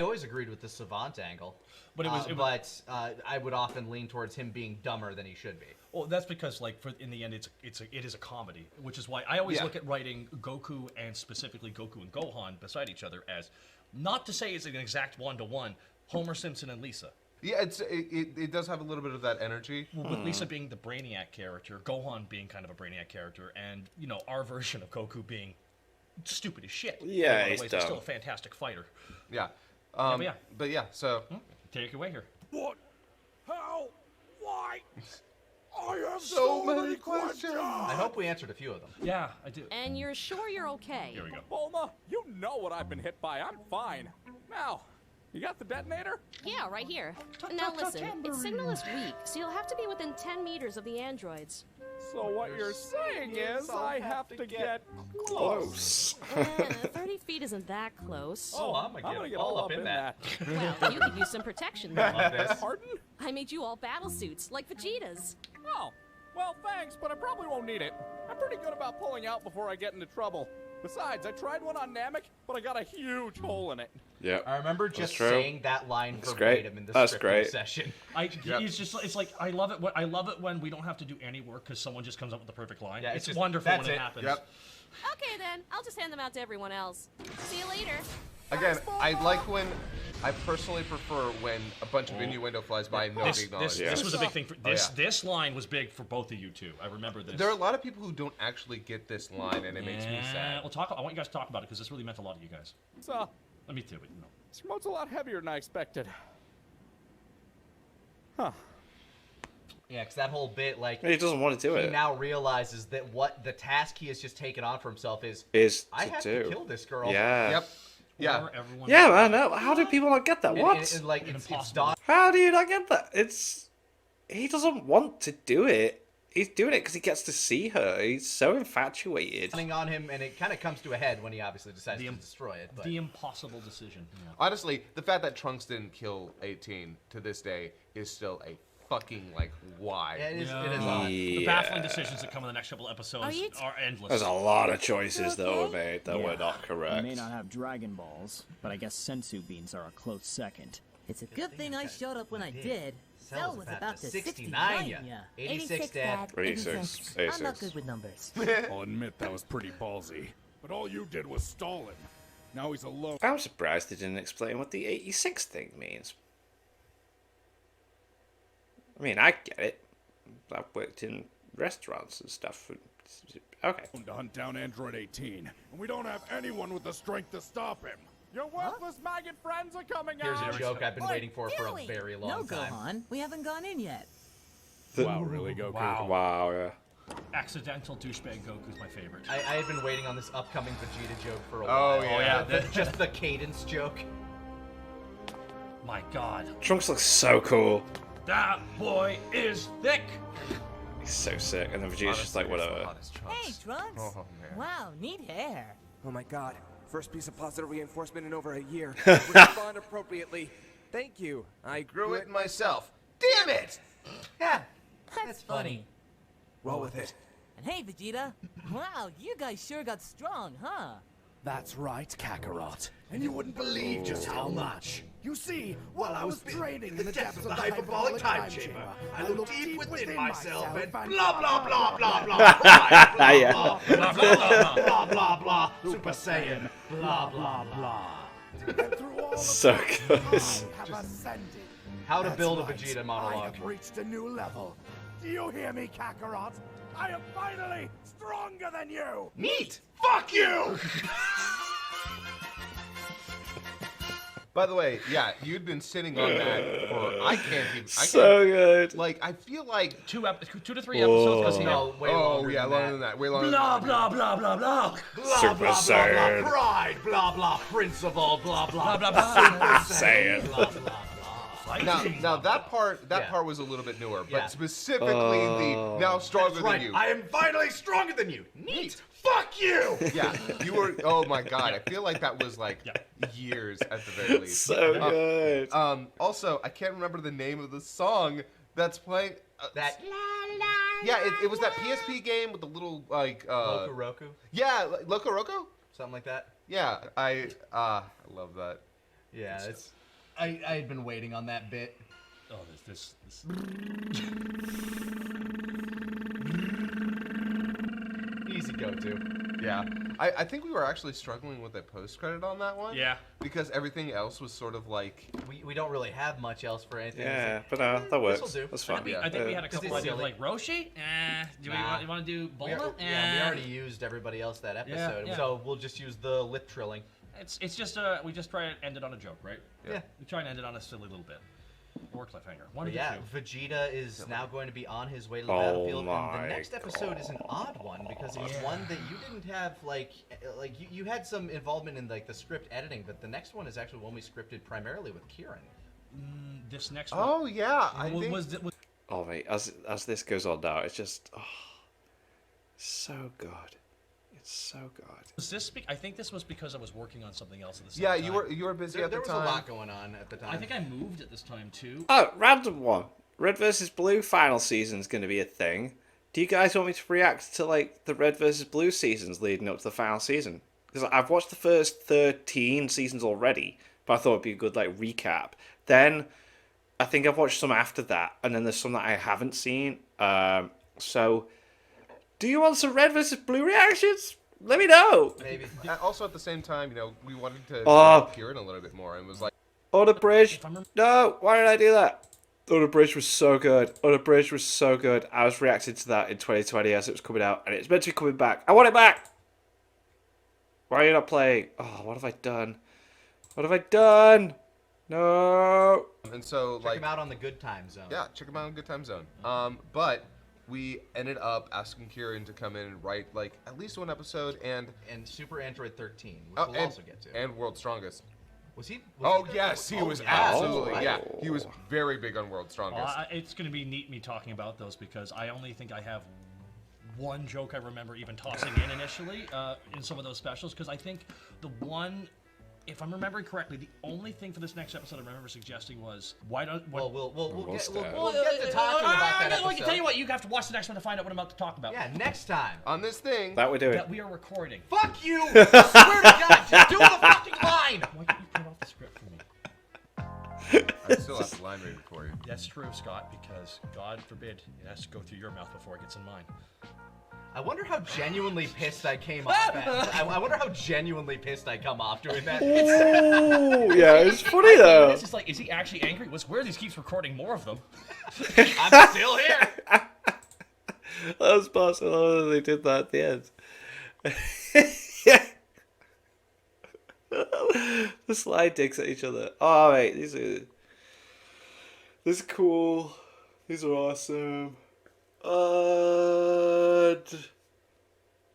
Speaker 3: always agreed with the savant angle,
Speaker 4: But it was-
Speaker 3: I would often lean towards him being dumber than he should be.
Speaker 4: Well, that's because, like, in the end, it is a comedy, which is why I always
Speaker 2: Yeah.
Speaker 4: look at writing Goku and specifically Goku and Gohan beside each other as, not to say it's an exact one-to-one, Homer Simpson and Lisa.
Speaker 2: Yeah, it does have a little bit of that energy.
Speaker 4: With Lisa being the Brainiac character, Gohan being kind of a Brainiac character, and, you know, our version of Goku being stupid as shit.
Speaker 1: Yeah,
Speaker 4: in a lot of
Speaker 1: he's
Speaker 4: ways, but still
Speaker 1: dumb.
Speaker 4: a fantastic fighter.
Speaker 2: Yeah.
Speaker 4: But yeah.
Speaker 2: So
Speaker 4: Take it away here.
Speaker 5: What? How? Why? I have
Speaker 2: so many questions.
Speaker 3: I hope we answered a few of them.
Speaker 4: Yeah, I do.
Speaker 6: And you're sure you're okay?
Speaker 4: Here we go.
Speaker 11: Bulma, you know what I've been hit by. I'm fine. Now, you got the detonator?
Speaker 6: Yeah, right here. Now listen, its signal is weak, so you'll have to be within 10 meters of the androids.
Speaker 11: So what you're saying is I have to get
Speaker 1: Close.
Speaker 6: 30 feet isn't that close.
Speaker 3: Oh, I'm gonna get all up in that.
Speaker 6: Well, you could use some protection though.
Speaker 3: Love this.
Speaker 11: Pardon?
Speaker 6: I made you all battle suits, like Vegeta's.
Speaker 11: Oh, well, thanks, but I probably won't need it. I'm pretty good about pulling out before I get into trouble. Besides, I tried one on Namek, but I got a huge hole in it.
Speaker 1: Yeah.
Speaker 3: I remember just
Speaker 1: true.
Speaker 3: saying that line
Speaker 1: That's great.
Speaker 3: verbatim in the
Speaker 1: That's
Speaker 3: scripting
Speaker 1: great.
Speaker 3: session.
Speaker 4: It's like I love it when we don't have to do any work because someone just comes up with the perfect line.
Speaker 3: Yeah,
Speaker 4: it's
Speaker 3: just-
Speaker 4: wonderful
Speaker 3: that's
Speaker 4: when it
Speaker 3: it.
Speaker 4: happens.
Speaker 2: Yep.
Speaker 6: Okay then, I'll just hand them out to everyone else. See you later.
Speaker 2: Again, I like when I personally prefer when a bunch of innuendo flies by and nobody acknowledges.
Speaker 4: This was a big thing for this.
Speaker 2: yeah.
Speaker 4: This line was big for both of you two. I remember this.
Speaker 2: There are a lot of people who don't actually get this line, and it makes me sad.
Speaker 4: We'll talk. I want you guys to talk about it because this really meant a lot to you guys.
Speaker 11: So,
Speaker 4: Me too. But, you know.
Speaker 11: this remote's a lot heavier than I expected. Huh.
Speaker 3: Yeah, because that whole bit, like,
Speaker 1: He doesn't want to do
Speaker 3: he
Speaker 1: it.
Speaker 3: now realizes that what the task he has just taken on for himself is I have
Speaker 1: do.
Speaker 3: to kill this girl.
Speaker 1: Yeah.
Speaker 2: Yep. Yeah.
Speaker 4: Or everyone.
Speaker 1: Yeah, man. No, how do people not get that?
Speaker 3: And,
Speaker 1: What?
Speaker 3: and, like, it's
Speaker 4: Impossible.
Speaker 3: done.
Speaker 1: How do you not get that? He doesn't want to do it. He's doing it because he gets to see her. He's so infatuated.
Speaker 3: On him, and it kind of comes to a head when he obviously decides to destroy it. But
Speaker 4: The impossible decision. Yeah.
Speaker 2: Honestly, the fact that Trunks didn't kill 18 to this day is still a fucking, like, why?
Speaker 3: yeah, it is odd.
Speaker 4: The baffling decisions that come in the next couple episodes
Speaker 6: Are you
Speaker 4: are endless.
Speaker 1: There's a lot of choices that were made that were not
Speaker 10: I
Speaker 1: correct.
Speaker 10: may not have Dragon Balls, but I guess sensu beans are a close second.
Speaker 7: It's a good thing I showed up when I did.
Speaker 3: Cell
Speaker 7: Cell was about to
Speaker 3: 69 ya.
Speaker 7: 69 ya.
Speaker 3: 86, Dad.
Speaker 1: 86.
Speaker 7: I'm not good with numbers.
Speaker 5: I'll admit that was pretty ballsy. But all you did was stall him. Now he's alone.
Speaker 1: I'm surprised they didn't explain what the 86 thing means. I mean, I get it. I've worked in restaurants and stuff. Okay.
Speaker 5: To hunt down Android 18. And we don't have anyone with the strength to stop him.
Speaker 11: Your worthless maggot friends are coming
Speaker 3: Here's
Speaker 11: out.
Speaker 3: a joke I've been waiting for a
Speaker 7: Billy!
Speaker 3: very
Speaker 7: No,
Speaker 3: long time.
Speaker 7: Gohan. We haven't gone in yet.
Speaker 5: Wow, really, Goku?
Speaker 1: Wow, yeah.
Speaker 4: Accidental douchebag Goku's my favorite.
Speaker 3: I have been waiting on this upcoming Vegeta joke for a while.
Speaker 2: Oh, yeah.
Speaker 3: Just the cadence joke.
Speaker 4: My God,
Speaker 1: Trunks looks so cool.
Speaker 4: that boy is thick.
Speaker 1: He's so sick. And then Vegeta's just like, whatever.
Speaker 7: Hey, Trunks.
Speaker 2: Oh, man.
Speaker 7: Wow, neat hair.
Speaker 12: Oh my god. First piece of positive reinforcement in over a year. Respond appropriately. Thank you. I
Speaker 2: Grew it myself. Damn it!
Speaker 3: Yeah,
Speaker 7: That's funny.
Speaker 12: roll with it.
Speaker 7: And hey, Vegeta. Wow, you guys sure got strong, huh?
Speaker 13: That's right, Kakarot. And you wouldn't believe just how much. You see, while I was training in the depths of the hyperbolic time chamber, I looked deep within myself and blah, blah, blah, blah, blah,
Speaker 1: Yeah.
Speaker 13: blah, blah, blah, blah, blah, blah, Super Saiyan, blah, blah, blah. And through all of
Speaker 1: So
Speaker 13: that,
Speaker 1: good.
Speaker 13: I have ascended.
Speaker 3: How to
Speaker 13: That's
Speaker 3: build a
Speaker 13: right,
Speaker 3: Vegeta
Speaker 13: I
Speaker 3: monologue.
Speaker 13: have reached a new level. Do you hear me, Kakarot? I am finally stronger than you.
Speaker 2: Neat!
Speaker 13: Fuck you!
Speaker 2: By the way, yeah, you'd been sitting on that for I can't even.
Speaker 1: So good.
Speaker 2: Like, I feel like.
Speaker 4: 2 to 3 episodes. Because
Speaker 3: No, way
Speaker 2: Oh,
Speaker 3: longer
Speaker 2: yeah,
Speaker 3: than
Speaker 2: longer
Speaker 3: that.
Speaker 2: than that. Way longer
Speaker 13: Blah,
Speaker 2: than
Speaker 13: blah, blah, blah, blah. Blah,
Speaker 1: Super
Speaker 13: blah,
Speaker 1: Saiyan.
Speaker 13: blah, blah. Pride, blah, blah. Principle, blah, blah.
Speaker 4: Blah, blah, blah.
Speaker 1: Saiyan.
Speaker 13: Blah, blah, blah.
Speaker 2: Now that part was a little bit newer, but specifically the now stronger than you.
Speaker 13: I am finally stronger than you. Neat. Fuck you.
Speaker 2: Yeah, you were. Oh my god, I feel like that was like years at the very least.
Speaker 1: So good.
Speaker 2: Also, I can't remember the name of the song that's playing. Yeah, it was that PSP game with the little like.
Speaker 3: Loco Roku.
Speaker 2: Yeah, Loco Roco.
Speaker 3: Something like that.
Speaker 2: Yeah, I love that.
Speaker 3: Yeah, it's. I had been waiting on that bit.
Speaker 4: Oh, this.
Speaker 3: Easy go-to.
Speaker 2: Yeah, I think we were actually struggling with a post-credit on that one.
Speaker 4: Yeah.
Speaker 2: Because everything else was sort of like...
Speaker 3: We don't really have much else for anything.
Speaker 1: Yeah, but that works.
Speaker 3: This'll do.
Speaker 1: That's fine.
Speaker 4: I think we had a couple ideas like Roshi. Do you want to do Bulma?
Speaker 3: Yeah, we already used everybody else that episode, so we'll just use the lip trilling.
Speaker 4: It's just we just try and end it on a joke, right?
Speaker 3: Yeah.
Speaker 4: We try and end it on a silly little bit. Or cliffhanger. One
Speaker 3: But
Speaker 4: of the
Speaker 3: yeah,
Speaker 4: two.
Speaker 3: Vegeta is now going to be on his way to the battlefield, and the next episode is an odd one because it's one that you didn't have like you had some involvement in like the script editing, but the next one is actually one we scripted primarily with Kieran.
Speaker 4: This next one.
Speaker 2: Oh yeah, I think.
Speaker 1: Oh mate, as this goes on now, it's just so good. It's so good.
Speaker 4: Was this? I think this was because I was working on something else at the same
Speaker 2: Yeah,
Speaker 4: time.
Speaker 2: you were busy at the time.
Speaker 3: There was a lot going on at the time.
Speaker 4: I think I moved at this time too.
Speaker 1: Oh, random one. Red versus Blue final season's going to be a thing. Do you guys want me to react to like the Red versus Blue seasons leading up to the final season? Because I've watched the first 13 seasons already, but I thought it'd be a good like recap. Then I think I've watched some after that, and then there's some that I haven't seen. So, do you want some Red versus Blue reactions? Let me know.
Speaker 3: Maybe.
Speaker 2: Also, at the same time, we wanted to Kieran a little bit more, and was like,
Speaker 1: Unabridged. No, why did I do that? Unabridged was so good. Unabridged was so good. I was reacting to that in 2020 as it was coming out, and it's meant to be coming back. I want it back. Why are you not playing? Oh, what have I done? What have I done? No.
Speaker 2: And so
Speaker 3: check him out on the Good Time Zone.
Speaker 2: Yeah, check him out on Good Time Zone. But we ended up asking Kieran to come in and write like at least one episode and
Speaker 3: Super Android 13, which we'll also get to.
Speaker 2: And World's Strongest.
Speaker 3: Was he?
Speaker 2: Yes, he was absolutely. Yeah, he was very big on World's Strongest.
Speaker 4: It's going to be neat me talking about those because I only think I have one joke I remember even tossing in initially in some of those specials because I think the one. If I'm remembering correctly, the only thing for this next episode I remember suggesting was why don't
Speaker 3: we'll get to talking about that episode.
Speaker 4: I can tell you what, you have to watch the next one to find out what I'm about to talk about.
Speaker 3: Yeah, next time
Speaker 2: on this thing
Speaker 1: that we're doing
Speaker 4: that we are recording.
Speaker 3: Fuck you! I swear to God, just do the fucking line.
Speaker 4: Why can't you print off the script for me?
Speaker 2: I still have the line ready for you.
Speaker 4: That's true, Scott, because God forbid it has to go through your mouth before it gets in mine.
Speaker 3: I wonder how genuinely pissed I came off at. I wonder how genuinely pissed I come off doing that.
Speaker 1: Ooh, yeah, it's funny though.
Speaker 4: It's just like, is he actually angry? Was where he keeps recording more of them?
Speaker 3: I'm still here.
Speaker 1: That was possible. They did that at the end. Yeah. The slide dicks at each other. Oh mate, these are cool. These are awesome.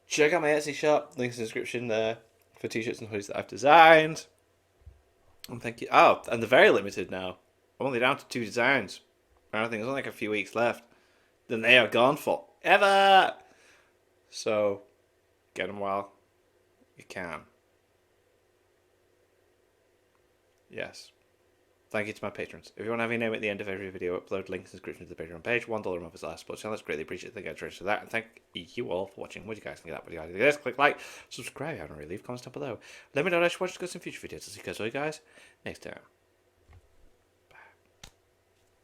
Speaker 1: Check out my Etsy shop. Links in the description there for t-shirts and hoodies that I've designed. And thank you. Oh, and they're very limited now. I'm only down to 2 designs. I don't think there's only like a few weeks left. Then they are gone forever. So get them while you can. Yes. Thank you to my patrons. If you want to have your name at the end of every video, upload links in the description to the Patreon page. $1 a month is the last support channel. That's greatly appreciated. Thank you for that. And thank you all for watching. What do you guys think of that video? Think of this? Click like, subscribe if you haven't already. Leave comments down below. Let me know what I should watch to go some future videos. I'll see you guys next time.